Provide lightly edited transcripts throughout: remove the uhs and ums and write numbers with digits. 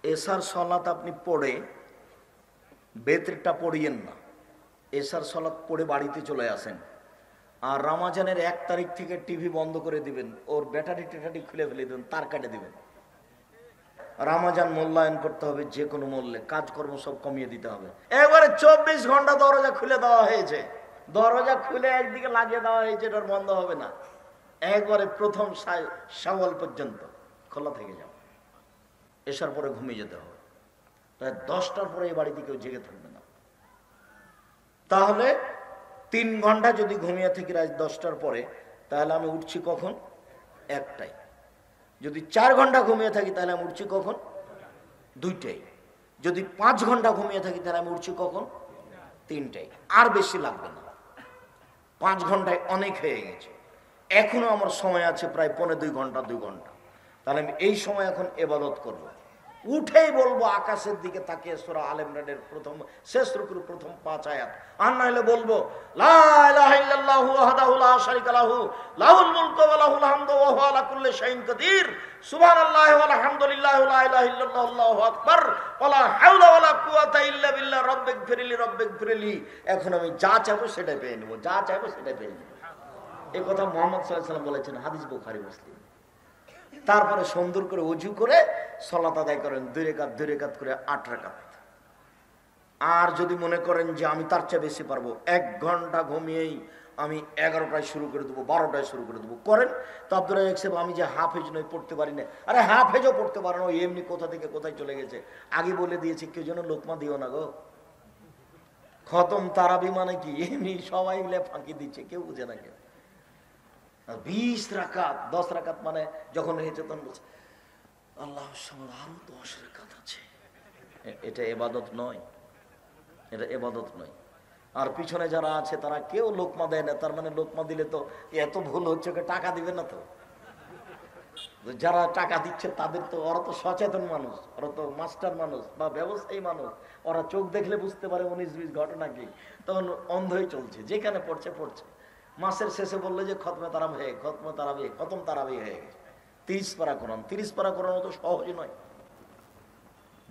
এশার সলাত আপনি পড়ে বেতরটা পড়িয়েন না, এশার সলাত পড়ে বাড়িতে চলে আসেন। আর রমাজানের 1 তারিখ থেকে টিভি বন্ধ করে দিবেন, ওর ব্যাটারি টেটারি খুলে ফেলে দেবেন, তার কাটে দিবেন। রমাজান মূল্যায়ন করতে হবে যে কোনো মূল্যে, কাজকর্ম সব কমিয়ে দিতে হবে। এবারে 24 ঘন্টা দরজা খুলে দেওয়া হয়েছে, দরজা খুলে একদিকে লাগিয়ে দেওয়া হয়েছে, এটার বন্ধ হবে না। একবারে প্রথম শাওয়াল পর্যন্ত খোলা থেকে যাও, এসার পরে ঘুমিয়ে যেতে হবে। প্রায় 10টার পরে এই বাড়িতে কেউ জেগে থাকবে না। তাহলে 3 ঘন্টা যদি ঘুমিয়ে থাকি রাত 10টার পরে, তাহলে আমি উঠছি কখন? 1টায়। যদি 4 ঘন্টা ঘুমিয়ে থাকি তাহলে আমি উঠছি কখন? 2টায়। যদি 5 ঘন্টা ঘুমিয়ে থাকি তাহলে আমি উঠছি কখন? 3টায়। আর বেশি লাগবে না, 5 ঘন্টায় অনেক হয়ে গেছে। এখনো আমার সময় আছে প্রায় 2.25 ঘন্টা, 2 ঘন্টা। তাহলে আমি এই সময় এখন ইবাদত করব। উঠেই বলবো আকাশের দিকে তাকিয়ে সূরা আল ইমরানের প্রথম শেষ রুকুর প্রথম 5 আয়াত, আর না হলে বলবো লা ইলাহা ইল্লাল্লাহু ওয়াহদাহু লা শারীকা লাহু লাহুল মুলকু ওয়া লাহুল হামদু ওয়া হুয়া আলা কুল্লি শাইইন কাদির সুবহানাল্লাহি ওয়া আলহামদুলিল্লাহি লা ইলাহা ইল্লাল্লাহু আল্লাহু আকবার ওয়া লা হাওলা ওয়া লা কুওয়াতা ইল্লা বিল্লাহ রাব্বিগফিরলি রাব্বিগফিরলি। এখন আমি যা চাইবো সেটাই পেয়ে নেব, যা চাইবো সেটাই পেয়ে নেব। এই কথা মুহাম্মদ সাল্লাল্লাহু আলাইহি ওয়াসাল্লাম বলেছেন, হাদিস বুখারী মুসলিম। তারপরে সুন্দর করে ওযু করে সালাত আদায় করেন, 2 রাকাত 2 রাকাত করে 8 রাকাত। আর যদি মনে করেন যে আমি তার চেয়ে বেশি পারবো, 1 ঘন্টা ঘুমিয়েই আমি 11টায় শুরু করে দেবো, 12টায় শুরু করে দেবো, করেন। তো আব্দুর রাজ্জাক সাহেব আমি যে হাফেজ নই, পড়তে পারি না। আরে হাফেজও পড়তে পারে না, এমনি কোথা থেকে কোথায় চলে গেছে। আগে বলে দিয়েছে কেউ যেন লোকমা দিও না গো। খতম তারাবি মানে কি, এমনি সবাই মিলে ফাঁকি দিচ্ছে, কেউ বুঝে না। কেউ 20 রাকাত 10 রাকাত মানে যখন হয়েছে তখন বলছে আল্লাহ আরো 10 রাকাত আছে। এটা ইবাদত নয়, এটা ইবাদত নয়। আর পিছনে যারা আছে তারা কেউ লোকমা দেয় না, তার মানে লোকমা দিলে তো এত ভুল হচ্ছে, টাকা দিবে না। তো যারা টাকা দিচ্ছে তাদের তো, ওরা তো সচেতন মানুষ, ওরা তো মাস্টার মানুষ বা ব্যবসায়ী মানুষ, ওরা চোখ দেখলে বুঝতে পারে 19-20 ঘটনা কি, তখন অন্ধই চলছে, যেখানে পড়ছে পড়ছে। মাসের শেষে বললে যে খতমে তারাবি হয়ে, খতম তারাবি হয়ে গেছে। 30 পারা কোরআন, 30 পারা কোরআন তো সহজ নয়।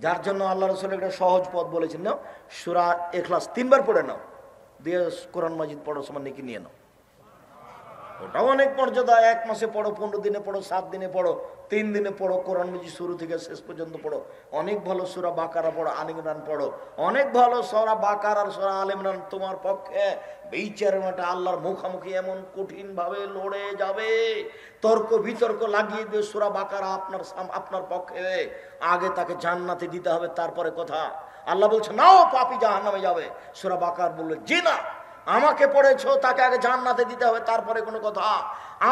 যার জন্য আল্লাহ রাসূল একটা সহজ পথ বলেছেন, নাও সূরা ইখলাস 3 বার পড়ে নাও, দিয়ে কোরআন মাজিদ পড়ো, সমান নেকি নিয়ে নাও। ওটাও অনেক মর্যাদা। 1 মাসে পড়ো, 15 দিনে পড়ো, 7 দিনে পড়ো, 3 দিনে পড়ো, কোরআন মাজিদ শুরু থেকে শেষ পর্যন্ত পড়ো। অনেক ভালো সূরা বাকারা পড়ো, আল ইমরান পড়ো, অনেক ভালো। সূরা বাকারা আর সূরা আল ইমরান তোমার পক্ষে বিচারের মাঠে আল্লাহর মুখোমুখি এমন কঠিন ভাবে লড়ে যাবে, তর্ক বিতর্ক লাগিয়ে দিয়ে সূরা বাকারা আপনার পক্ষে আগে তাকে জান্নাতে দিতে হবে, তারপরে কথা। আল্লাহ বলছে নাও পাপী জাহান্নামে যাবে, সূরা বাকারা বলল জি না, আমাকে পড়েছো তাকে আগে জান্নাতে দিতে হবে, তারপরে কোনো কথা।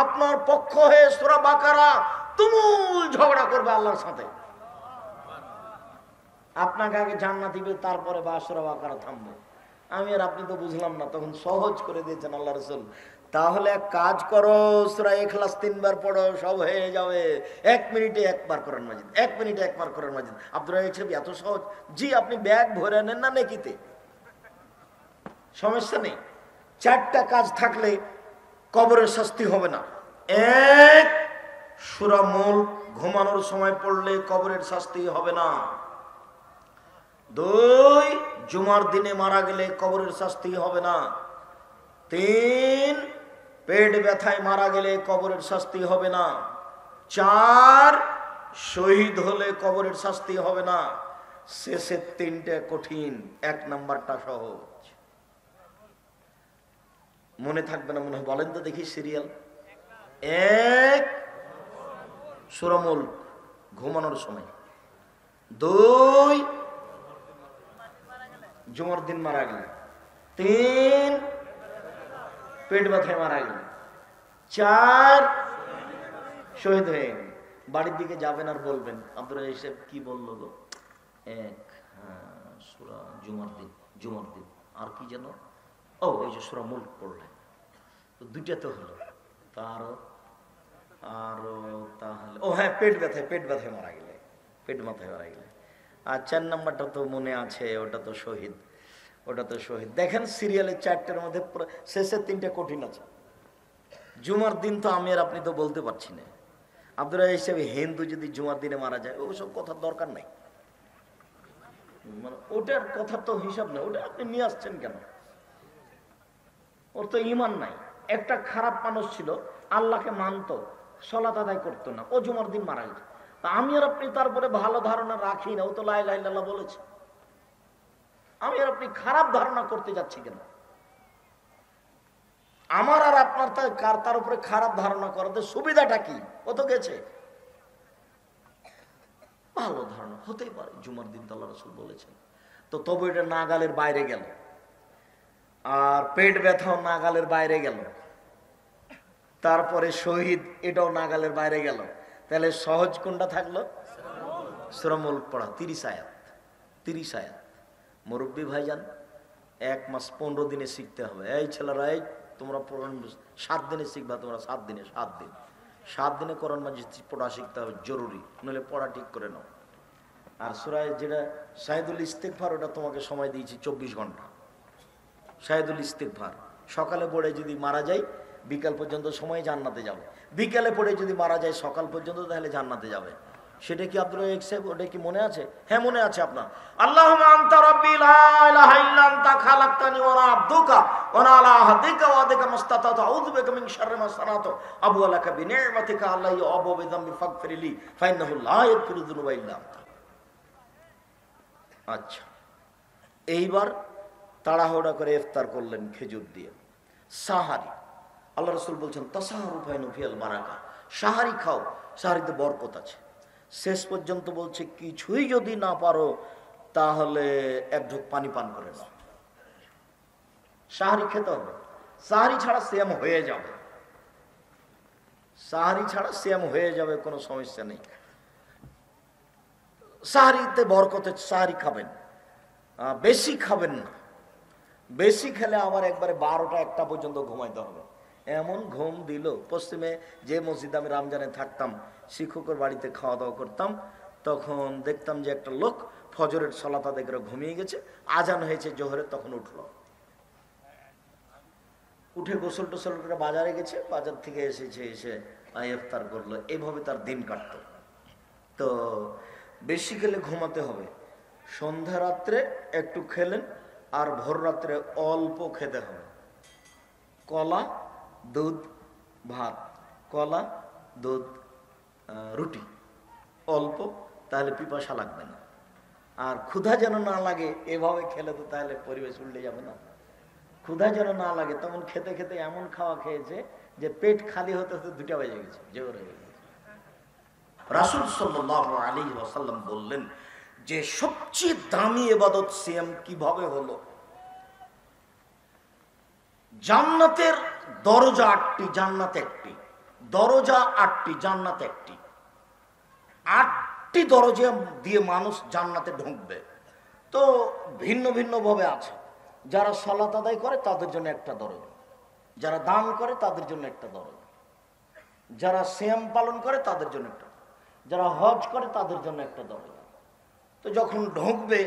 আপনার পক্ষ হয়ে সূরা বাকারা তুমুল ঝগড়া করবে আল্লাহর সাথে, আপনাকে আগে জান্নাত দিবে, তারপরে বা সূরা বাকারা থামবে। আমি আর আপনি তো বুঝলাম না, তখন সহজ করে দিয়েছেন আল্লাহ রাসূল। তাহলে এক কাজ করো, সূরা ইখলাস 3 বার পড়ো, সব হয়ে যাবে। 1 মিনিটে 1 বার কোরআন মাজিদ, 1 মিনিটে 1 বার কোরআন মাজিদ। আব্দুর রাজ্জাক সাহেব এত সহজ? জি, আপনি ব্যাগ ভরে নেন না নেকিতে, সমস্যা নেই। 4টা কাজ থাকলে কবরের শাস্তি হবে না। 1, সূরা মুলক ঘুমানোর সময় পড়লে কবরের শাস্তি হবে না। 2, জুমার দিনে মারা গেলে কবরের শাস্তি হবে না। 3, পেট ব্যথায় মারা গেলে কবরের শাস্তি হবে না। 4, শহীদ হলে কবরের শাস্তি হবে না। শেষের 3টে কঠিন, 1 নাম্বারটা সহজ। মনে থাকবে না মনে হয়, বলেন তো দেখি সিরিয়াল। 1, সূরা মুলক ঘুমানোর সময়। 2, জুমার দিন মারা গেলে। 3, পেট ব্যথায় মারা গেলে। 4, শহীদ হয়ে গেলে। বাড়ির দিকে যাবেন আর বলবেন আব্দুর রাজ্জাক সাহেব কি বললো গো? 1, সূরা জুমার দিন, আর কি যেন, ও ওই যে সূরা মুলক পড়লেন। তো 2টা তো হলো, আরো তাহলে ও হ্যাঁ, পেট ব্যথায় মারা গেলে, পেট মাথায় মারা গেলে। আর 4 নাম্বারটা তো মনে আছে, ওটা তো শহীদ। দেখেন সিরিয়ালের 4টার মধ্যে শেষের 3টে কঠিন আছে। জুমার দিন তো আমি আর আপনি তো বলতে পারছি না। আব্দুর রাজ্জাক সাহেব হিন্দু যদি জুমার দিনে মারা যায়, ওসব কথার দরকার নাই। মানে ওটার কথা তো হিসাব নেই, ওটা আপনি নিয়ে আসছেন কেন? ওর তো ইমান নাই। একটা খারাপ মানুষ ছিল, আল্লাহকে মানতো, সলাত আদায় করতো না, ও জুমার দিন মারা গেছে। তা আমি আর আপনি তারপরে ভালো ধারণা রাখি না, ও তো লা ইলাহা ইল্লাল্লাহ বলেছে। আমি আর আপনি খারাপ ধারণা করতে যাচ্ছি কেন? আমার আর আপনার তার উপরে খারাপ ধারণা করাতে সুবিধাটা কি? ও তো গেছে, ভালো ধারণা হতেই পারে, জুমার দিন তো আল্লাহ রাসূল বলেছেন। তো তবু এটা নাগালের বাইরে গেল, আর পেট ব্যথাও নাগালের বাইরে গেল, তারপরে শহীদ এটাও নাগালের বাইরে গেল। তাহলে সহজ কোনটা থাকলো? সূরা মুলক পড়া 30 আয়াত। 30 আয়াত মুরব্বী ভাইজান 1 মাস 15 দিনে শিখতে হবে। এই ছেলেরা, এই তোমরা 7 দিনে শিখবা, তোমরা 7 দিনে 7 দিনে কোরআন মাজিদ পড়া শিখতে হবে, জরুরি, নইলে পড়া ঠিক করে নাও। আর সূরা যেটা শাহিদুল ইস্তিগফার, ওটা তোমাকে সময় দিয়েছি 24 ঘন্টা। শাহিদুল ইস্তিগফার সকালে পড়ে যদি মারা যায় বিকাল পর্যন্ত সময় জান্নাতে যাবে, বিকালে পড়ে যদি মারা যায় সকাল পর্যন্ত তাহলে জান্নাতে যাবে। সেটা কি আব্দুল রাজ্জাক সাহেব, ওটা কি মনে আছে? হ্যাঁ মনে আছে আপনার। আল্লাহুম্মা আনতা রাব্বি লা ইলাহা ইল্লা আনতা খালাকতানি ওয়া আনা আবদুকা ওয়া আনা আলা আহদিকা ওয়া ওয়া'দিকা মাসতাতাতু আউযু বিকা মিন শাররি মা সানাতু আবু লাকা বিনি'মাতিকা আলাইয়া ওয়া আবু বিযামবি ফাগফিরলি ফাইন্নাহু লা ইয়াগফিরু যুনুবা ইল্লা আনতা। আচ্ছা, এইবার তাড়াহুড়া করে ইফতার করলেন খেজুর দিয়ে। সাহারি, আল্লাহ রাসূল বলছেন তাসাহারু ফাইনু ফিল বারাকা, সাহারি খাও, সাহারিতে বরকত আছে। শেষ পর্যন্ত বলছে কিছুই যদি না পারো তাহলে 1 ঢোক পানি পান করে নাও। সাহারি খেতে হবে, সাহারি ছাড়া সিয়াম হয়ে যাবে, সাহারি ছাড়া সিয়াম হয়ে যাবে, কোনো সমস্যা নেই। সাহারিতে বরকতে, সাহারি খাবেন, বেশি খাবেন না। বেশি খেলে আবার একবারে 12টা 1টা পর্যন্ত ঘুমাইতে হবে। এমন ঘুম দিল। পশ্চিমে যে মসজিদে আমি রমজানে থাকতাম, শিক্ষকের বাড়িতে খাওয়া দাওয়া করতাম, তখন দেখতাম যে একটা লোক ফজরের সালাত আদায় করে ঘুমিয়ে গেছে, আজান হয়েছে জোহরের, তখন উঠলো, উঠে গোসল টোসল করে বাজারে গেছে, বাজার থেকে এসেছে, এসে ইফতার করলো, এইভাবে তার দিন কাটত। তো বেশি খেলে ঘুমাতে হবে, সন্ধ্যা রাত্রে একটু খেলেন, আর ভোর রাত্রে অল্প খেতে হবে। কলা, দুধ, ভাত, কলা, দুধ, রুটি, অল্প, তাহলে পিপাসা লাগবে না। আর ক্ষুধা যেন না লাগে, এভাবে খেলে তো তাহলে পরিবেশ উল্টে যাবে না। ক্ষুধা যেন না লাগে, তখন খেতে খেতে এমন খাওয়া খেয়েছে যে পেট খালি হতে হতে 2টা বেজে গেছে, জোর হয়ে গেছে। রাসূল সাল্লাল্লাহু আলাইহি ওয়াসাল্লাম বললেন যে সবচেয়ে দামি ইবাদত সিয়াম কিভাবে হলো? জান্নাতের দরজা 8টি, জান্নাত 1টি, দরজা 8টি, জান্নাত 1টি। 8টি দরজা দিয়ে মানুষ জান্নাতে ঢুকবে। তো ভিন্ন ভিন্ন ভাবে আছে। যারা সালাত আদায় করে তাদের জন্য একটা দরজা, যারা দান করে তাদের জন্য একটা দরজা, যারা সিয়াম পালন করে তাদের জন্য একটা, যারা হজ করে তাদের জন্য একটা দরজা। তো যখন ঢুকবে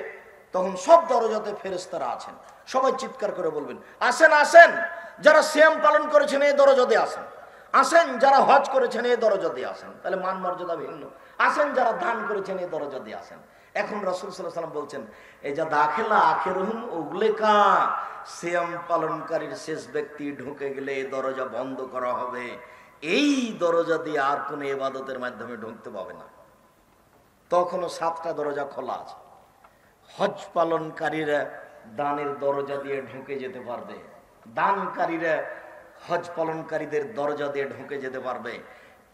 তখন সব দরজাতে ফেরেশতারা আছেন, সবাই চিৎকার করে বলবেন আসেন আসেন, যারা সিয়াম পালন করেছেন এই দরজা দিয়ে আসেন, আসেন যারা হজ করেছেন এই দরজা দিয়ে আসেন, তাহলে মান মর্যাদা ভিন্ন। আসেন যারা দান করেছেন এই দরজা দিয়ে আসেন। এখন রাসূল সাল্লাল্লাহু আলাইহি ওয়াসাল্লাম বলছেন এই যা দাখিলা আখিরুহুম উগলিকা, সিয়াম পালনকারীর শেষ ব্যক্তি ঢুকে গেলে এই দরজা বন্ধ করা হবে, এই দরজা দিয়ে আর কোনো ইবাদতের মাধ্যমে ঢুকতে পাবে না। তখনও 7টা দরজা খোলা আছে। হজ পালনকারীরা দানের দরজা দিয়ে ঢুকে যেতে পারবে, দানকারীরা হজ পালনকারীদের দরজা দিয়ে ঢুকে যেতে পারবে,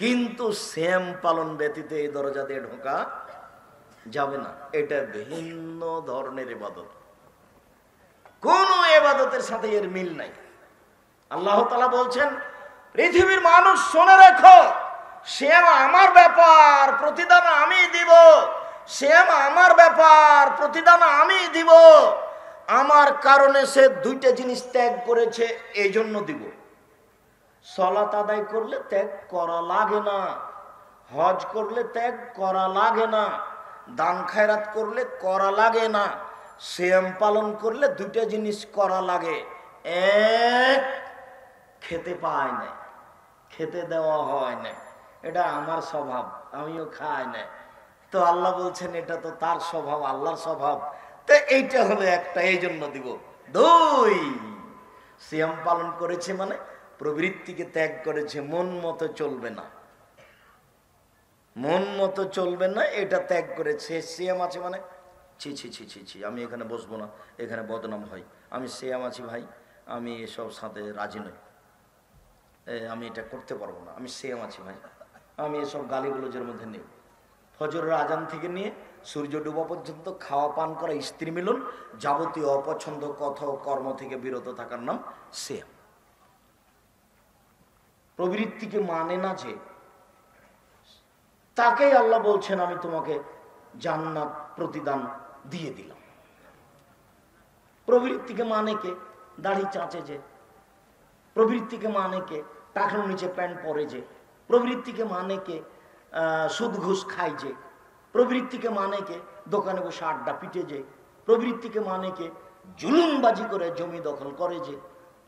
কিন্তু সিয়াম পালন ব্যতীত এই দরজা দিয়ে ঢোকা যাবে না। এটা ভিন্ন ধরনের ইবাদত, কোন ইবাদতের সাথে এর মিল নাই। আল্লাহ তাআলা বলছেন পৃথিবীর মানুষ শুনে রেখো, সিয়াম আমার ব্যাপার, প্রতিদান আমি দিব। সিয়াম আমার ব্যাপার, প্রতিদান আমি দিব। আমার কারণে সে 2টা জিনিস ত্যাগ করেছে, এই জন্য দিব। সালাত আদায় করলে ত্যাগ করা লাগে না, হজ করলে ত্যাগ করা লাগে না, দান খায়রাত করলে করা লাগে না, সিয়াম পালন করলে 2টা জিনিস করা লাগে। এক, খেতে পায় না, খেতে দেওয়া হয় না, এটা আমার স্বভাব, আমিও খাই না। তো আল্লাহ বলছেন এটা তো তার স্বভাব, আল্লাহর স্বভাব, তো এইটা হলো একটা, এই জন্য দিব। দুই, সিয়াম পালন করেছে মানে প্রবৃত্তিকে ত্যাগ করেছে, মন মতো চলবে না, মন মতো চলবে না, এটা ত্যাগ করেছে। সিয়াম আছে মানে ছি ছি ছি ছি ছি, আমি এখানে বসবো না, এখানে বদনাম হয়, আমি সিয়াম আছি ভাই, আমি এসব সাথে রাজি নই, আমি এটা করতে পারবো না, আমি সিয়াম আছি ভাই, আমি এসব গালিগুলোজের মধ্যে নেই। ফজরের আজান থেকে নিয়ে সূর্য ডুবা পর্যন্ত খাওয়া পান করা, স্ত্রী মিলন, যাবতীয় অপছন্দ কথা ও কর্ম থেকে বিরত থাকার নাম সিয়াম। প্রবৃত্তিকে মানে না যে, তাকেই আল্লাহ বলছেন আমি তোমাকে জান্নাত প্রতিদান দিয়ে দিলাম। প্রবৃত্তিকে মানে কে? দাড়ি চাঁচে যে, প্রবৃত্তিকে মানে কে? টাকার নিচে প্যান্ট পরে যে, প্রবৃত্তিকে মানে কে? সুদ ঘুষ খায় যে, প্রবৃত্তিকে মানে কে? দোকানে বসে আড্ডা পিটে যে, প্রবৃত্তিকে মানে কে? জুলুমবাজি করে জমি দখল করে যে,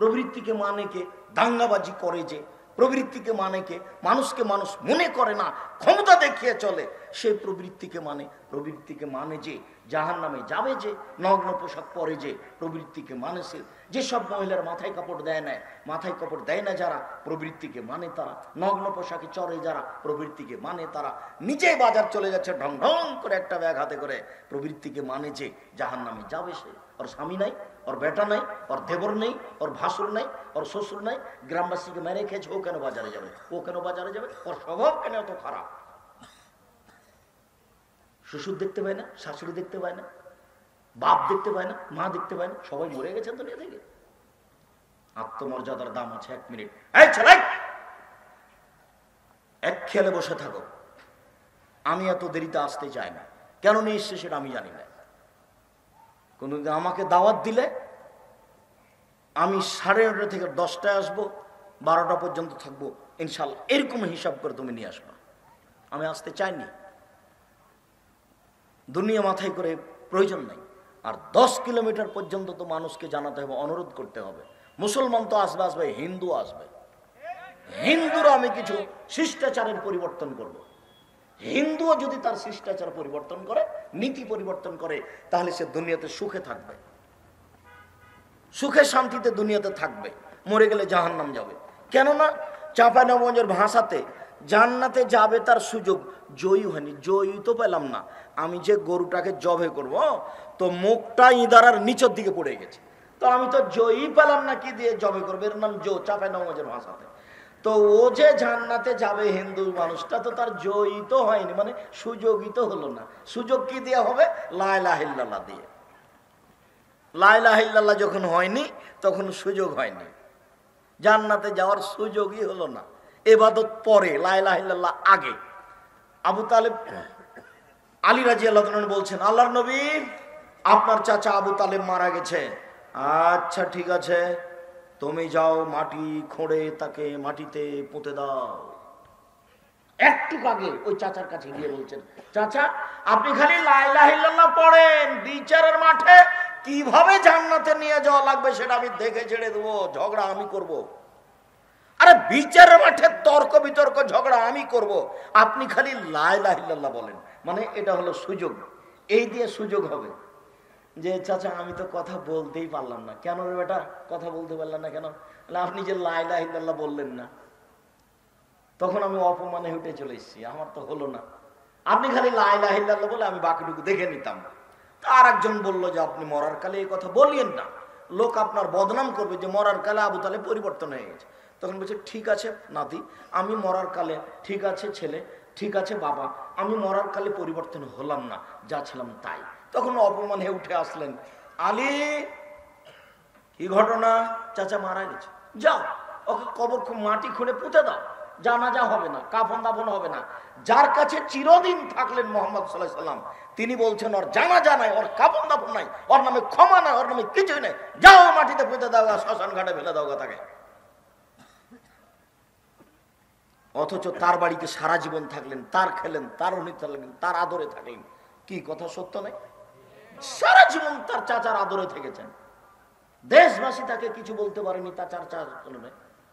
প্রবৃত্তিকে মানে কে? দাঙ্গাবাজি করে যে, প্রবৃত্তিকে মানে কে? মানুষকে মানুষ মনে করে না, ক্ষমতা দেখিয়ে চলে, সেই প্রবৃত্তিকে মানে। প্রবৃত্তিকে মানে যে জাহান্নামে যাবে যে, নগ্ন পোশাক পরে যে, প্রবৃত্তিকে মানে সে। যেসব মহিলার মাথায় কাপড় দেয় না, মাথায় কাপড় দেয় না যারা, প্রবৃত্তিকে মানে তারা। নগ্ন পোশাকে চড়ে যারা, প্রবৃত্তিকে মানে তারা। নিজে বাজার চলে যাচ্ছে ঢং ঢং করে একটা ব্যাগ হাতে করে, প্রবৃত্তিকে মানে যে জাহান্নামে যাবে সে। ওর স্বামী নাই, ওর বেটা নাই, ওর দেবর নেই, ওর ভাসুর নাই, ওর শ্বশুর নাই, গ্রামবাসীকে মেরে খেয়েছে, ও কেন বাজারে যাবে? ও কেন বাজারে যাবে? ওর স্বভাব কেন এত খারাপ? শ্বশুর দেখতে পায় না, শাশুড়ি দেখতে পায় না, বাপ দেখতে পায় না, মা দেখতে পায় না, সবাই মরে গেছেন দুনিয়া থেকে। আত্মমর্যাদার দাম আছে। 1 মিনিট, এই ছেলে, এক খেয়ালে বসে থাকো। আমি এত দেরিতে আসতে চাই না, কেন নিয়ে এসছে সেটা আমি জানি না। কোনদিন আমাকে দাওয়াত দিলে আমি 9:30 থেকে 10টায় আসবো, 12টা পর্যন্ত থাকবো ইনশাল্লাহ, এরকম হিসাব করে তুমি নিয়ে আসবা। আমি আসতে চাইনি, দুনিয়া মাথায় করে প্রয়োজন নাই। আর 10 কিলোমিটার পর্যন্ত তো মানুষকে জানাতে হবে, অনুরোধ করতে হবে। মুসলমান তো আসবে, আসবে, হিন্দু আসবে। হিন্দুরা আমি কিছু শিষ্টাচারের পরিবর্তন করব। হিন্দুও যদি তার শিষ্টাচার পরিবর্তন করে, নীতি পরিবর্তন করে, তাহলে সে দুনিয়াতে সুখে থাকবে, সুখে শান্তিতে দুনিয়াতে থাকবে। মরে গেলে জাহান্নাম যাবে। কেননা চাঁপাইনবাবগঞ্জের ভাষাতে জান্নাতে যাবে তার সুযোগ জয়ী হয়নি। জয়ী তো পেলাম না, আমি যে গরুটাকে জবে করব, তো মুখটা ইদারার নিচের দিকে পড়ে গেছে, তো আমি তো জয়ী পেলাম না, কি দিয়ে জবে করবে? এর নাম চাঁপাইনবাবগঞ্জের ভাষাতে। তো ও যে জান্নাতে যাবে হিন্দু মানুষটা, তো তার জয়ী তো হয়নি, মানে সুযোগই তো হলো না। সুযোগ কি দিয়ে হবে? লা ইলাহা ইল্লাল্লাহ দিয়ে। লা ইলাহা ইল্লাল্লাহ যখন হয়নি, তখন সুযোগ হয়নি, জান্নাতে যাওয়ার সুযোগই হলো না। ইবাদত পরে, লা ইলাহা ইল্লাল্লাহ আগে। আবু তালেব, আলী রাদিয়াল্লাহু আনহু বলছেন, আল্লাহর নবী, আপনার চাচা আবু তালেব মারা গেছে। আচ্ছা ঠিক আছে, তুমি যাও মাটি খোঁড়ে তাকে মাটিতে পুঁতে দাও। একটু আগে ওই চাচার কাছে গিয়ে বলছেন, চাচা আপনি খালি লা ইলাহা ইল্লাল্লাহ পড়েন, বিচারের মাঠে কিভাবে জান্নাতে নিয়ে যাওয়া লাগবে সেটা আমি দেখে ছেড়ে দেবো, ঝগড়া আমি করব। আরে বিচারের মাঠে তর্ক বিতর্ক ঝগড়া আমি করব, আপনি খালি লা ইলাহা ইল্লাল্লাহ বলেন। মানে এটা হলো সুযোগ, এই দিয়ে সুযোগ হবে যে চাচা আমি তো কথা বলতেই পারলাম না। কেন রে বেটা কথা বলতে পারলাম না কেন? আপনি যে লা ইলাহা ইল্লাল্লাহ বললেন না। তখন আমি অপমানে উঠে চলে এসেছি, আমার তো হলো না। আপনি খালি লা ইলাহা ইল্লাল্লাহ বলে আমি বাকিটুকু দেখে নিতাম। আর একজন বলল যে আপনি মরার কালে এই কথা বলিয়েন না, লোক আপনার বদনাম করবে যে মরার কালে আবু তালেব পরিবর্তন হয়ে গেছে। তখন বলছে ঠিক আছে নাতি, আমি মরার কালে, ঠিক আছে ছেলে, ঠিক আছে বাবা, আমি মরার কালে পরিবর্তন হলাম না, যা ছিলাম তাই। তখন অপমান হয়ে উঠে আসলেন, আলী কি ঘটনা? চাচা মারা গেছে, যাও ওকে কবর মাটি খুঁড়ে পুঁতে দাও, জানাজা হবে না, কাফন দাফন হবে না। যার কাছে চিরদিন থাকলেন মুহাম্মদ সাল্লাল্লাহু আলাইহি সাল্লাম, তিনি বলছেন ওর জানাজা নাই, ওর কাফন দাফন নাই, ওর নামে ক্ষমা নাই, ওর নামে কিছুই নাই, যাও মাটিতে পুঁতে দাও, শ্মশান ঘাটে ফেলে দাও তাকে। অথচ তার বাড়িতে সারা জীবন থাকলেন, তার খেলেন, তার অনিত থাকলেন, তার আদরে থাকলেন। কি কথা সত্য নয়? সারা জীবন তার চাচার আদরে থেকেছেন, দেশবাসী তাকে কিছু বলতে পারেনি, চাচার চলে,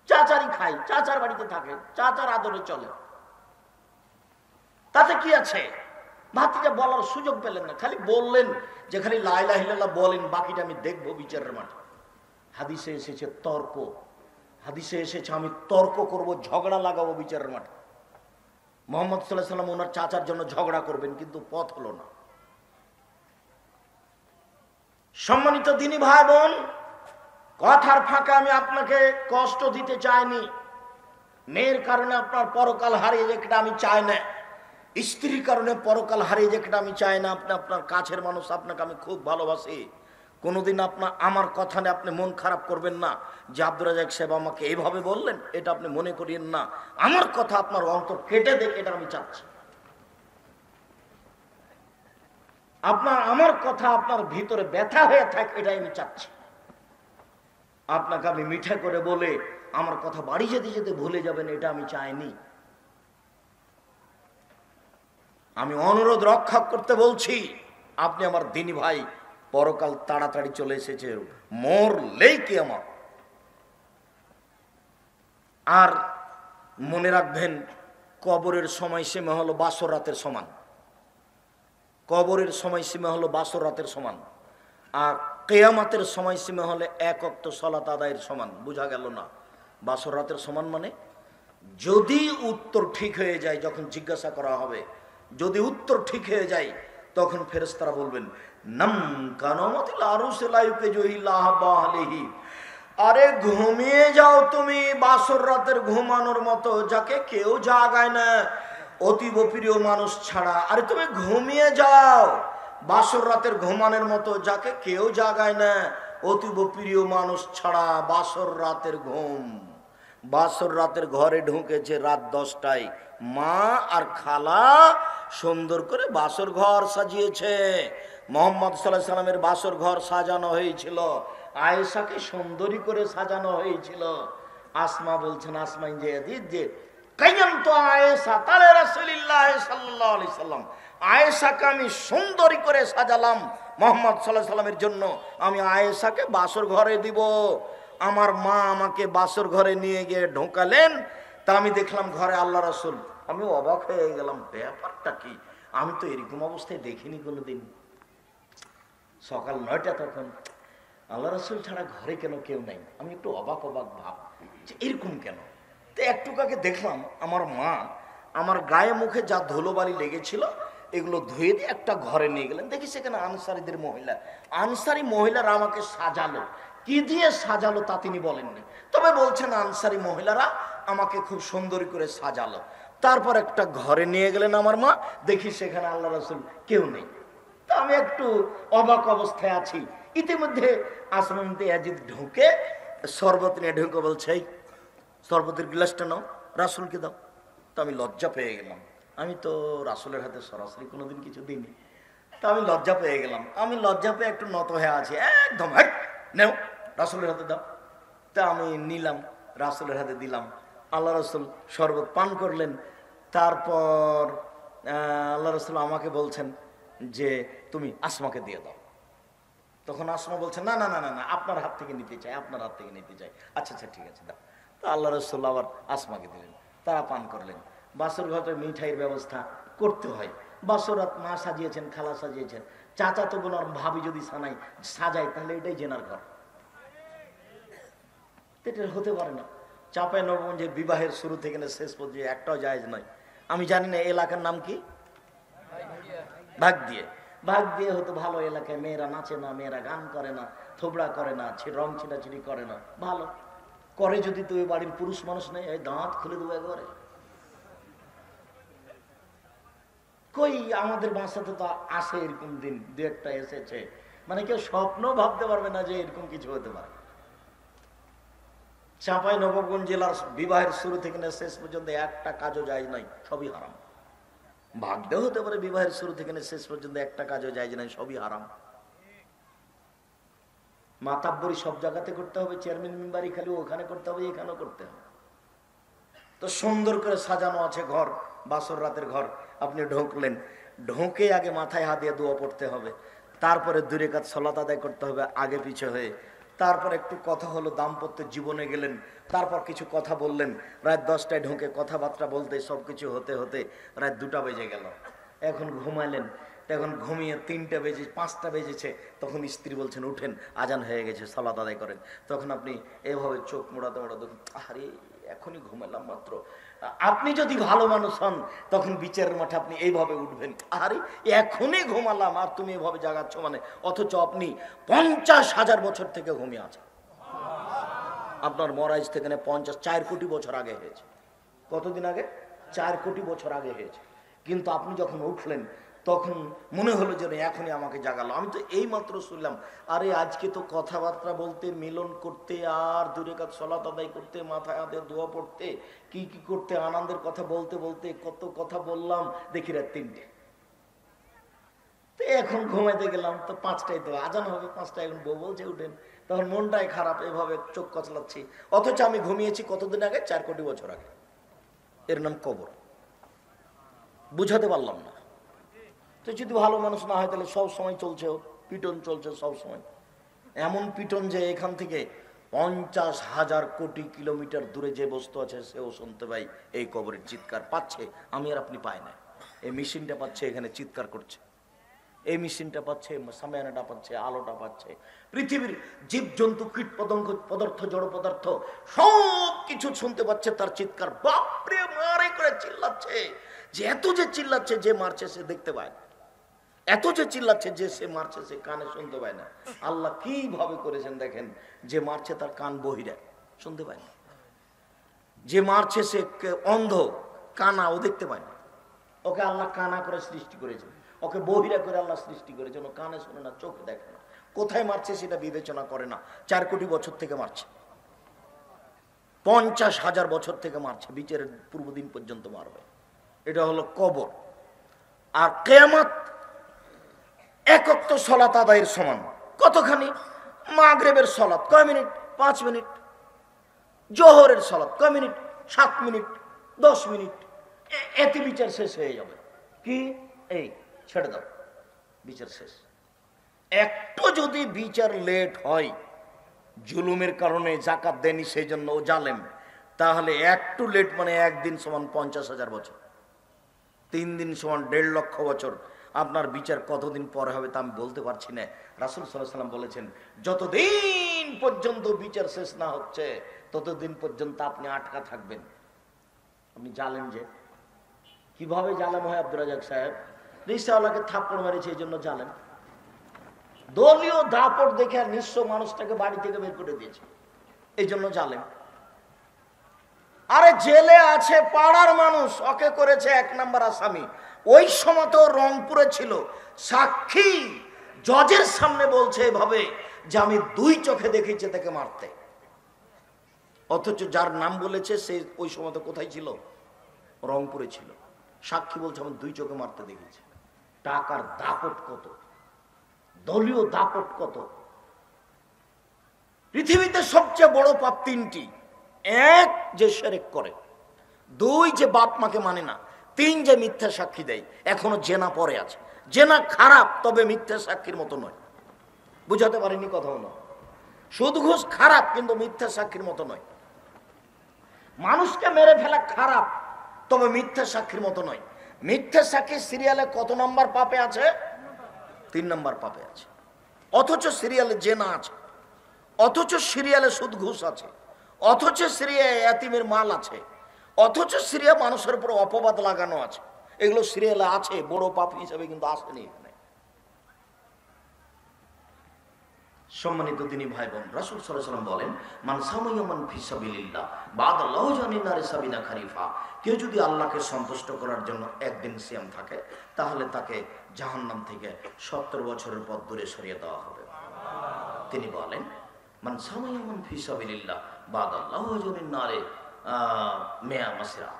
চাচারই খাই, চাচার বাড়িতে থাকে, চাচার আদরে চলে, তাতে কি আছে? ভাতিজা বলার সুযোগ পেলেন না, খালি বললেন যে খালি লা ইলাহা ইল্লাল্লাহ বলেন, বাকিটা আমি দেখবো বিচারের মাঠে। হাদিসে এসেছে তর্ক, হাদিসে এসেছে আমি তর্ক করব, ঝগড়া লাগাবো বিচারের মাঠে। মুহাম্মদ সাল্লাল্লাহু আলাইহি ওয়াসাল্লাম ওনার চাচার জন্য ঝগড়া করবেন, কিন্তু পথ হলো না। সম্মানিত দিনী ভাই বোন, কথার ফাঁকে আমি আপনাকে কষ্ট দিতে চাইনি। মেয়ের কারণে আপনার পরকাল হারিয়ে যাক এটা আমি চাই না, স্ত্রীর কারণে পরকাল হারিয়ে যাক এটা আমি চাই না। আপনি আপনার কাছের মানুষ, আপনাকে আমি খুব ভালোবাসি। কোনোদিন আমার কথা নিয়ে আপনি মন খারাপ করবেন না যে আব্দুর রাজ্জাক সাহেব আমাকে এইভাবে বললেন, এটা আপনি মনে করিয়েন না। আমার কথা আপনার অন্তর কেটে দেখ, এটা আমি চাচ্ছি। আমার কথা আপনার ভিতরে ব্যথা হয়ে থাক, এটাই আমি চাচ্ছি। আপনাকে আমি মিঠা করে বলে আমার কথা বাড়ি যেতে যেতে ভুলে যাবেন, এটা আমি চাইনি। আমি অনুরোধ রক্ষা করতে বলছি, আপনি আমার দিনী ভাই, পরকাল তাড়াতাড়ি চলে এসেছে, মরলেই কি আমার। আর মনে রাখবেন, কবরের সময়সীমা হলো বাসর রাতের সমান। কবরের সময়সীমা হলো বাসর রাতের সমান, আর কিয়ামতের সময়সীমা হলে এক ওয়াক্ত সালাত আদায়ের সমান। বোঝা গেল না? বাসর রাতের সমান মানে যদি উত্তর ঠিক হয়ে যায়, যখন জিজ্ঞাসা করা হবে, যদি উত্তর ঠিক হয়ে যায়, তখন ফেরেশতারা বলবেন নাম কানামাতিল আরুসে লায়ুকে জহিল্লাহ বাহলিহি, আরে ঘুমিয়ে যাও তুমি বাসর রাতের ঘুমানোর মতো, যাকে কেউ জাগায় না অতীব প্রিয় মানুষ ছাড়া। আরে তুমি ঘুমিয়ে যাও বাসর রাতের ঘুমানোর মতো, যাকে কেউ জাগায় না অতীব প্রিয় মানুষ ছাড়া। বাসর রাতের ঘুম, বাসর রাতের ঘরে ঢুকেছে রাত 10টায়, মা আর খালা সুন্দর করে বাসর ঘর সাজিয়েছে। মুহাম্মদ সাল্লাল্লাহু আলাইহি সাল্লামের বাসর ঘর সাজানো হয়েছিল, আয়েশাকে সুন্দরী করে সাজানো হয়েছিল। আসমা বলছেন, আসমা যে কাইয়ামতু আয়েশা তালে রাসূলুল্লাহ সাল্লাল্লাহু আলাইহি সাল্লাম, আয়েশাকে আমি সুন্দরী করে সাজালাম মুহাম্মদ সাল্লাল্লাহু আলাইহি সাল্লামের জন্য, আমি আয়েশাকে বাসর ঘরে দিব। আমার মা আমাকে বাসর ঘরে নিয়ে গিয়ে ঢোকালেন, তা আমি দেখলাম ঘরে আল্লাহ রাসূল। আমি অবাক হয়ে গেলাম, ব্যাপারটা কি? আমি তো এরকম অবস্থায় দেখিনি কোনোদিন। সকাল 9টা, তখন আল্লাহ রাসূল ছাড়া ঘরে কেন কেউ নাই? আমি একটু অবাক অবাক ভাব যে এরকম কেন। তো একটু আগে দেখলাম আমার মা আমার গায়ে মুখে যা ধুলোবালি লেগেছিল এগুলো ধুয়ে দিয়ে একটা ঘরে নিয়ে গেলেন। দেখি সেখানে আনসারীদের মহিলা, আনসারি মহিলারা আমাকে সাজালো। কি দিয়ে সাজালো তা তিনি বলেননি, তবে বলছেন আনসারি মহিলারা আমাকে খুব সুন্দরী করে সাজালো। তারপর একটা ঘরে নিয়ে গেলেন আমার মা, দেখি সেখানে আল্লাহ রাসূল কেউ নেই। তা আমি একটু অবাক অবস্থায় আছি। ইতিমধ্যে আসমা বিনতে ইয়াজিদ ঢুকে শরবত নিয়ে ঢুকে বলছে, এই শরবতের গ্লাসটা নাও, রাসূলকে দাও। তো আমি লজ্জা পেয়ে গেলাম, আমি তো রাসূলের হাতে সরাসরি কোনোদিন কিছু দিইনি। তা আমি লজ্জা পেয়ে গেলাম, আমি লজ্জা পেয়ে একটু নত হয়ে আছি, একদম নেও রাসূলের হাতে দাও। তা আমি নিলাম, রাসূলের হাতে দিলাম। আল্লাহ রাসূল শরবত পান করলেন। তারপর আল্লাহ রাসূল আমাকে বলছেন যে তুমি আসমাকে দিয়ে দাও। তখন আসমা বলছেন না না না না না, আপনার হাত থেকে নিতে চাই, আপনার হাত থেকে নিতে চাই। আচ্ছা আচ্ছা ঠিক আছে দাও। তো আল্লাহ রাসূল আবার আসমাকে দিলেন, তারা পান করলেন। বাসর ঘরে মিঠাইয়ের ব্যবস্থা করতে হয়। বাসর রাত মা সাজিয়েছেন, খালা সাজিয়েছেন, চাচা তো বোন আর ভাবি যদি সাজায় তাহলে এটাই জেনার ঘর। এটা হতে পারে না। চাঁপাইনবাবগঞ্জের বিবাহের শুরু থেকে শেষ পর্যন্ত একটাও জায়েজ নয়। আমি জানি না এলাকার নাম কি, ভাগ দিয়ে। ভাগ দিয়ে হতো ভালো এলাকায়, মেয়েরা নাচে না, মেয়েরা গান করে না, থোবড়া করে না, রং ছিটাছিটি করে না, ভালো করে। যদি তুই বাড়ির পুরুষ মানুষ নেই, এই দাঁত খুলে দেবো একবারে। কই আমাদের বাসাতে তো আসে এরকম দিন, দু একটা এসেছে, মানে কেউ স্বপ্ন ভাবতে পারবে না যে এরকম কিছু হতে পারে। চাঁপাইনবাবগঞ্জ জেলার বিবাহের শুরু থেকে শেষ পর্যন্ত একটা কাজও যায় নাই, সবই হারাম। ভাগ্যেও হতে পারে বিবাহের শুরু থেকে শেষ পর্যন্ত একটা কাজও যায় নাই, সবই হারাম। মাতাব্বরি সব জায়গাতে করতে হবে, চেয়ারম্যান মেম্বারি খালি ওখানে করতে হবে, এখানেও করতে হবে। তো সুন্দর করে সাজানো আছে ঘর, বাসর রাতের ঘর। আপনি ঢুকলেন, ঢুকে আগে মাথায় হাত দিয়ে দোয়া পড়তে হবে, তারপরে 2 রাকাত সালাত আদায় করতে হবে আগে পিছে হয়ে। তারপর একটু কথা হলো, দাম্পত্য জীবনে গেলেন, তারপর কিছু কথা বললেন। রাত 10টায় ঢুকে কথাবার্তা বলতে সবকিছু হতে হতে রাত 2টা বেজে গেল। এখন ঘুমালেন, তখন ঘুমিয়ে 3টা বেজে 5টা বেজেছে, তখন স্ত্রী বলছেন উঠেন, আজান হয়ে গেছে, সালাত আদায় করেন। তখন আপনি এভাবে চোখ মোড়াতে মোড়াতে, আরে এখনই ঘুমালাম মাত্র। আপনি যদি ভালো মানুষ হন তখন বিচারের মাঠে আপনি এইভাবে উঠবেন, আরে এখনই ঘুমালাম আর তুমি এভাবে জাগাচ্ছ মানে, অথচ আপনি 50,000 বছর থেকে ঘুমিয়ে আছেন। আপনার মরাইজ থেকে 4 কোটি বছর আগে হয়েছে। কতদিন আগে? 4 কোটি বছর আগে হয়েছে। কিন্তু আপনি যখন উঠলেন তখন মনে হলো যেন এখনই আমাকে জাগালো। আমি তো এই মাত্র শুনলাম, আরে আজকে তো কথাবার্তা বলতে, মিলন করতে, আর দূরে কাজ সলাত আদায় করতে, মাথায় হাতে দোয়া পড়তে, কি কি করতে, আনন্দের কথা বলতে বলতে কত কথা বললাম, দেখি রাত 3টে। তো এখন ঘুমাইতে গেলাম তো 5টায় তো আজান হবে, 5টায় এখন বউ বলছে উঠেন, তখন মনটাই খারাপ, এভাবে চোখ কচলাচ্ছি। অথচ আমি ঘুমিয়েছি কতদিন আগে? 4 কোটি বছর আগে। এর নাম কবর। বুঝাতে পারলাম না। তো যদি ভালো মানুষ না হয় তাহলে সব সময় চলছে পিটন, চলছে সব সময়। এমন পিটন যে এখান থেকে 50,000 কোটি কিলোমিটার দূরে যে বস্তু আছে সেও শুনতে পাই এই কবরের চিৎকার। পাচ্ছে, আমি আর আপনি পাই না। এই মেশিনটা পাচ্ছে, এখানে চিৎকার করছে। এই মেশিনটা পাচ্ছে, সামিয়ানাটা পাচ্ছে, আলোটা পাচ্ছে। পৃথিবীর জীবজন্তু, কীট পতঙ্গ, পদার্থ, জড় পদার্থ সব কিছু শুনতে পাচ্ছে তার চিৎকার। বাপরে মারে করে চিল্লাচ্ছে, যে এত যে চিল্লাচ্ছে, যে মারছে সে দেখতে পায় না, এত যে চিল্লাচ্ছে যে সে মারছে সে কানে শুনতে পায় না। আল্লাহ কিভাবে করেছেন দেখেন, যে মারছে তার কান বহিরা, শুনতে পায় না। যে মারছে সে অন্ধ, কানা, ও দেখতে পায় না। ওকে আল্লাহ কানা করে সৃষ্টি করেছেন, ওকে বহিরা করে আল্লাহ সৃষ্টি করেছেন, ও কানে শোনে না, চোখে দেখে না, কোথায় মারছে সেটা বিবেচনা করে না। 4 কোটি বছর থেকে মারছে, 50,000 বছর থেকে মারছে, বিচারের পূর্বদিন পর্যন্ত মারবে। এটা হলো কবর। আর কিয়ামত এক ওয়াক্ত সালাত আদায়ের সমান। কতখানি? মাগরিবের সালাত কয় মিনিট? 5 মিনিট। জোহরের সালাত কয় মিনিট? 7 minute, 10 minute. এতে বিচার শেষ হয়ে যাবে। কি এই ছেড়ে দাও, বিচার শেষ। একটু যদি বিচার লেট হয়, জুলুমের কারণে জাকাত দেনি সেই জন্য ও জালেম, তাহলে একটু লেট মানে একদিন সমান 50,000 বছর, 3 দিন সমান 1.5 লক্ষ বছর। আপনার বিচার কতদিন পরে হবে তা আমি বলতে পারছি না। রাসূল সাল্লাল্লাহু আলাইহি ওয়াসাল্লাম বলেছেন, যতদিন পর্যন্ত বিচার শেষ না হচ্ছে ততদিন পর্যন্ত আপনি আটকা থাকবেন। আপনি জালেম, যে কিভাবে জালেম হয় আব্দুর রাজ্জাক সাহেব? রিকশাওয়ালাকে থাপ্পড় মেরেছে এই জন্য জালেম। দলীয় দাপট দেখে আর নিঃস্ব মানুষটাকে বাড়ি থেকে বের করে দিয়েছে, এই জন্য জালেম। আরে জেলে আছে পাড়ার মানুষ, ওকে করেছে 1 নম্বর আসামি। ওই সময় তো রংপুরে ছিল, সাক্ষী জজের সামনে বলছে এভাবে যে আমি 2 চোখে দেখেছি তাকে মারতে। অথচ যার নাম বলেছে সে ওই সময় তো কোথায় ছিল? রংপুরে ছিল। সাক্ষী বলছে আমি 2 চোখে মারতে দেখেছি। টাকার দাপট কত, দলীয় দাপট কত! পৃথিবীতে সবচেয়ে বড় পাপ 3টি। 1 যে শিরক করে, 2 যে বাপ মাকে মানে না, 3 যে মিথ্যা সাক্ষী দেয়। এখনো জেনা পড়ে আছে। জেনা খারাপ, তবে মিথ্যা সাক্ষীর মতো নয়। বুঝাতে পারিনি কথা হলো? সুদ ঘুষ খারাপ, কিন্তু মিথ্যা সাক্ষীর মতো নয়। মানুষকে মেরে ফেলা খারাপ, তবে মিথ্যা সাক্ষীর মতো নয়। মিথ্যা সাক্ষী সিরিয়ালে কত নম্বর পাপে আছে? 3 নম্বর পাপে আছে। অথচ সিরিয়ালে জেনা আছে, অথচ সিরিয়ালে সুদ ঘুষ আছে, অথচ সিরিয়ায় এতিমের মাল আছে, অথচ সিরিয়া মানুষের উপর অপবাদ লাগানো আছে। এগুলো সিরিয়ালে আছে, বড় পাপ হিসেবে কিন্তু আসেনি এখানে। সম্মানিত দিনী ভাই বোন, রাসূল সাল্লাল্লাহু আলাইহি ওয়াসাল্লাম বলেন, মান সামাইয়ামান ফি সাবিলিল্লাহ বাদাল্লাহু জানিনারে সাবিনা খারিফা। কেউ যদি আল্লাহকে সন্তুষ্ট করার জন্য একদিন সিয়াম থাকে, তাহলে তাকে জাহান্নাম থেকে 70 বছরের পথ দূরে সরিয়ে দেওয়া হবে। তিনি বলেন, মান সামাইয়ামান ফি সাবিলিল্লাহ বাদাল্লাহু জানিনারে মিয়া মাসিরা।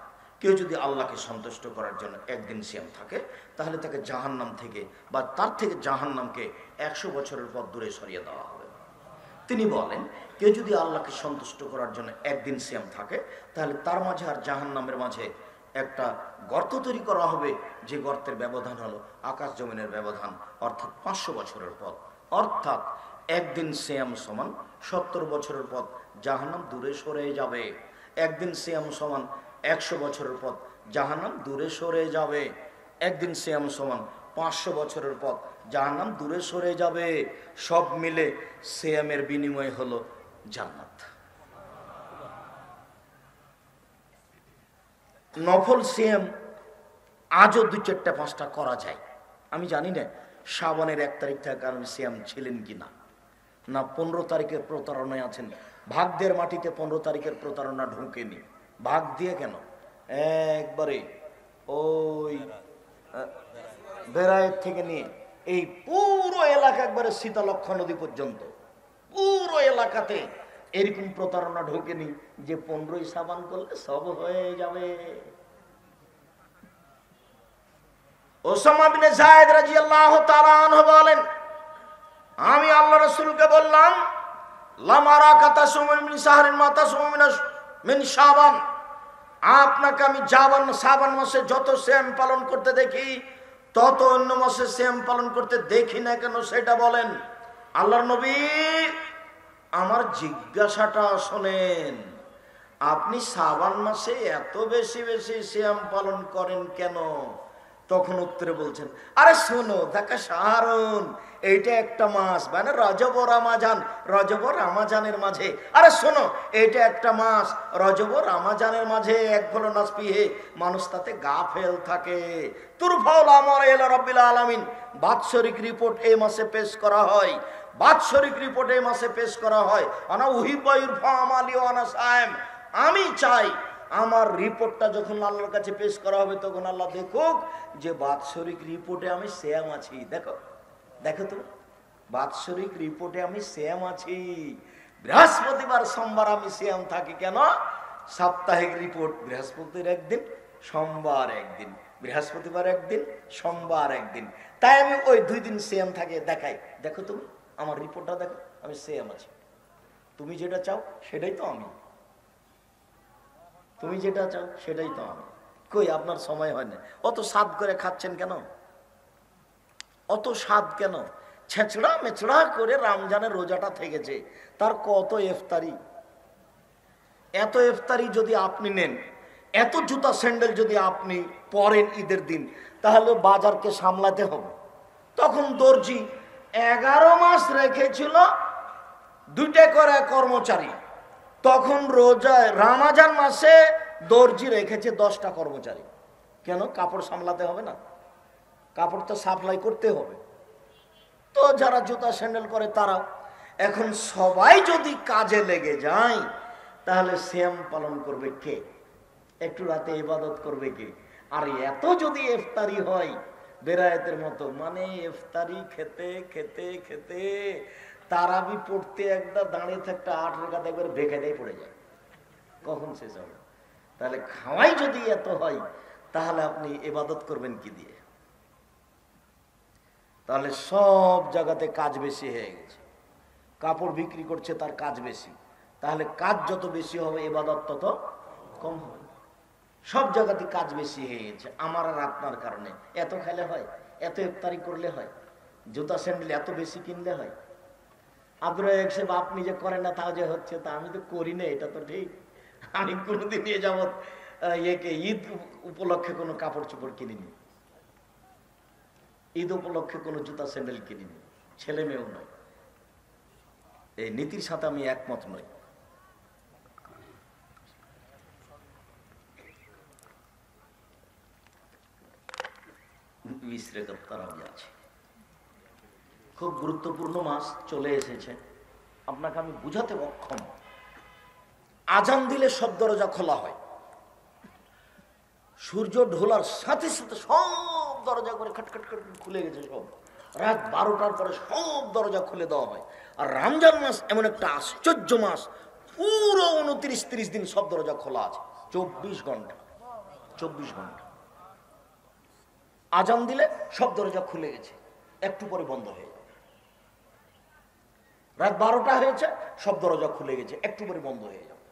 কেউ যদি আল্লাহকে সন্তুষ্ট করার জন্য একদিন সিয়াম থাকে, তাহলে তাকে জাহান্নাম থেকে বা তার থেকে জাহান্নামকে 100 বছরের পথ দূরে সরিয়ে দেওয়া হবে। তিনি বলেন, কেউ যদি আল্লাহকে সন্তুষ্ট করার জন্য একদিন সিয়াম থাকে, তাহলে তার মাঝে আর জাহান্নামের মাঝে একটা গর্ত তৈরি করা হবে, যে গর্তের ব্যবধান হলো আকাশ জমিনের ব্যবধান, অর্থাৎ 500 বছরের পথ। অর্থাৎ একদিন সিয়াম সমান 70 বছরের পথ জাহান্নাম দূরে সরে যাবে। একদিন সিয়াম সমান 100 বছরের পথ জাহান্নাম দূরে সরে যাবে। একদিন সিয়াম সমান 500 বছরের পথ, জাহান্নাম দূরে সরে যাবে। সব মিলে সিয়ামের বিনিময় হলো জান্নাত। নফল সিয়াম আজও 2-4-5টা করা যায়। আমি জানি না শ্রাবণের 1 তারিখ থেকে আপনি সিয়াম ছিলেন কিনা, না 15 তারিখের প্রতারণায় আছেন। ভাগ্যের মাটিতে 15 তারিখের প্রতারণা ঢুকেনি। ভাগ দিয়ে কেন, একবারে ওই বেড়ায়ের থেকে নিয়ে এই পুরো এলাকা, একবারে শীতলক্ষ্যা নদী পর্যন্ত পুরো এলাকাতে এরকম প্রতারণা ঢোকেনি যে 15ই শ্রাবণ করলে সব হয়ে যাবে। ওসামা বিন যায়েদ রাদিয়াল্লাহু তাআলা আনহু বলেন, আমি আল্লাহ রাসূলকে বললাম, লামারাকা তাসুমু মিন শাহরিন মা তাসুমু মিন শাবান, আপনাকে আমি শাবান মাসে যত সিয়াম পালন করতে দেখি তত অন্য মাসে সিয়াম পালন করতে দেখি না কেন সেটা বলেন। আল্লাহর নবী আমার জিজ্ঞাসাটা শোনেন, আপনি শাবান মাসে এত বেশি বেশি সিয়াম পালন করেন কেন? তখন উত্তরে বলছেন, আরে শোনো দেখা শাহরুন, এইটা একটা মাস, মানে রজব ও রমাজান, রজব ও রমাজানের মাঝে, আরে শোনো এইটা একটা মাস, রজব ও রমাজানের মাঝে এক ফলো নাসপিহে, মানুষ তাতে গাফেল থাকে। তুরফাউল আমর ইলা রাব্বিল আলামিন, বাৎসরিক রিপোর্ট এই মাসে পেশ করা হয়, বাৎসরিক রিপোর্ট এই মাসে পেশ করা হয়। আনা উহিব্বু ইরফা আমালি ওয়া আনা সায়েম, আমি চাই আমার রিপোর্টটা যখন আল্লাহর কাছে পেশ করা হবে তখন আল্লাহ দেখুক যে বাৎসরিক রিপোর্টে আমি সিয়াম আছি। দেখো দেখো তো, বাৎসরিক রিপোর্টে আমি সিয়াম আছি। বৃহস্পতিবার সোমবার আমি সিয়াম থাকি কেন? সাপ্তাহিক রিপোর্ট বৃহস্পতির একদিন, সোমবার একদিন, বৃহস্পতিবার একদিন, সোমবার একদিন, তাই আমি ওই 2 দিন সিয়াম থাকে দেখাই। দেখো তুমি আমার রিপোর্টটা দেখো, আমি সিয়াম আছি। তুমি যেটা চাও সেটাই তো আমি, তুমি যেটা চাও সেটাই তো আমি। কই আপনার সময় হয় না? অত স্বাদ করে খাচ্ছেন কেন? অত স্বাদ কেন? ছেঁচড়া মেচড়া করে রমজানের রোজাটা থেকেছে, তার কত ইফতারি। এত ইফতারি যদি আপনি নেন, এত জুতা স্যান্ডেল যদি আপনি পরেন ঈদের দিন, তাহলে বাজারকে সামলাতে হবে। তখন দর্জি 11 মাস রেখেছিল 2টা করে কর্মচারী, তখন রোজায় রমজান মাসে দর্জি রেখেছে 10টা কর্মচারী। কেন? কাপড় সামলাতে হবে না? কাপড় তো সাপ্লাই করতে হবে। তো যারা জুতা স্যান্ডেল করে তারা, এখন সবাই যদি কাজে লেগে যায় তাহলে সিয়াম পালন করবে কে? একটু রাতে ইবাদত করবে কে? আর এত যদি ইফতারি হয় বেরায়েতের মতো, মানে ইফতারি খেতে খেতে খেতে তারাবি পড়তে একটা দাঁড়িয়ে থাকতে 8 রাকাত একবার বেকায়দায় পড়ে যায়, কখন শেষ হবে? তাহলে খাওয়াই যদি এত হয় তাহলে আপনি ইবাদত করবেন কি দিয়ে? তাহলে সব জায়গাতে কাজ বেশি হয়ে গেছে। কাপড় বিক্রি করছে তার কাজ বেশি, তাহলে কাজ যত বেশি হবে ইবাদত তত কম হবে। সব জায়গাতে কাজ বেশি হয়ে গেছে আমার আর আপনার কারণে। এত খেলে হয়, এত ইফতারি করলে হয়, জুতা স্যান্ডেল এত বেশি কিনলে হয়। আব্দুর রাজ্জাক সাহেব আপনি যে করেন না তাও যে হচ্ছে, তা আমি তো করি না, এটা তো ঠিক। আমি কোনোদিন নিয়ে যাবত ঈদ উপলক্ষে কোনো কাপড় চোপড় কিনিনি, ঈদ উপলক্ষে কোনো জুতা স্যান্ডেল কিনিনি, ছেলে মেয়েও নয়। এই নীতির সাথে আমি একমত নই। আছে খুব গুরুত্বপূর্ণ মাস চলে এসেছে, আপনাকে আমি বুঝাতে অক্ষম। আজান দিলে সব দরজা খোলা হয়, সূর্য ঢোলার সাথে সাথে সব দরজা করে খটখট খট খুলে গেছে সব। রাত 12টার পরে সব দরজা খুলে দেওয়া হয়। আর রমজান মাস এমন একটা আশ্চর্য মাস, পুরো 29-30 দিন সব দরজা খোলা আছে, 24 ঘন্টা। 24 ঘন্টা আজান দিলে সব দরজা খুলে গেছে, একটু পরে বন্ধ হয়ে যাবে। রাত 12টা হয়েছে, সব দরজা খুলে গেছে, একটু পরে বন্ধ হয়ে যাবে।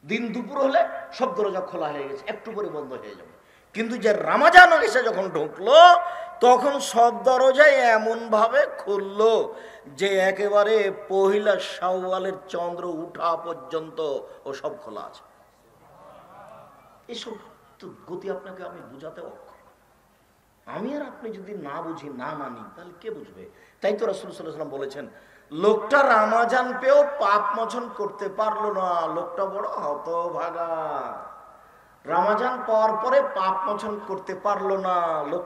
দিন দুপুর হলে সব দরজা খোলা হয়ে গেছে, একটু পরে বন্ধ হয়ে যাবে। কিন্তু যে রমজান এসে যখন ঢুকলো তখন সব দরজায় এমন ভাবে খুললো যে একেবারে পহিলা শাওয়ালের চন্দ্র উঠা পর্যন্ত ও সব খোলা আছে। এসব তো গতি আপনাকে আমি বুঝাতে অক্ষম। আমি আর আপনি যদি না বুঝি, না মানি, তাহলে কে বুঝবে? তাই তো রাসূল সাল্লাল্লাহু আলাইহি ওয়াসাল্লাম বলেছেন, লোকটা রমজান পেয়েও পাপ মোচন করতে পারলো না, লোকটা বড় হতভাগা। রমজান পাওয়ার পরে পাপ মোচন করতে পারলো না, লোক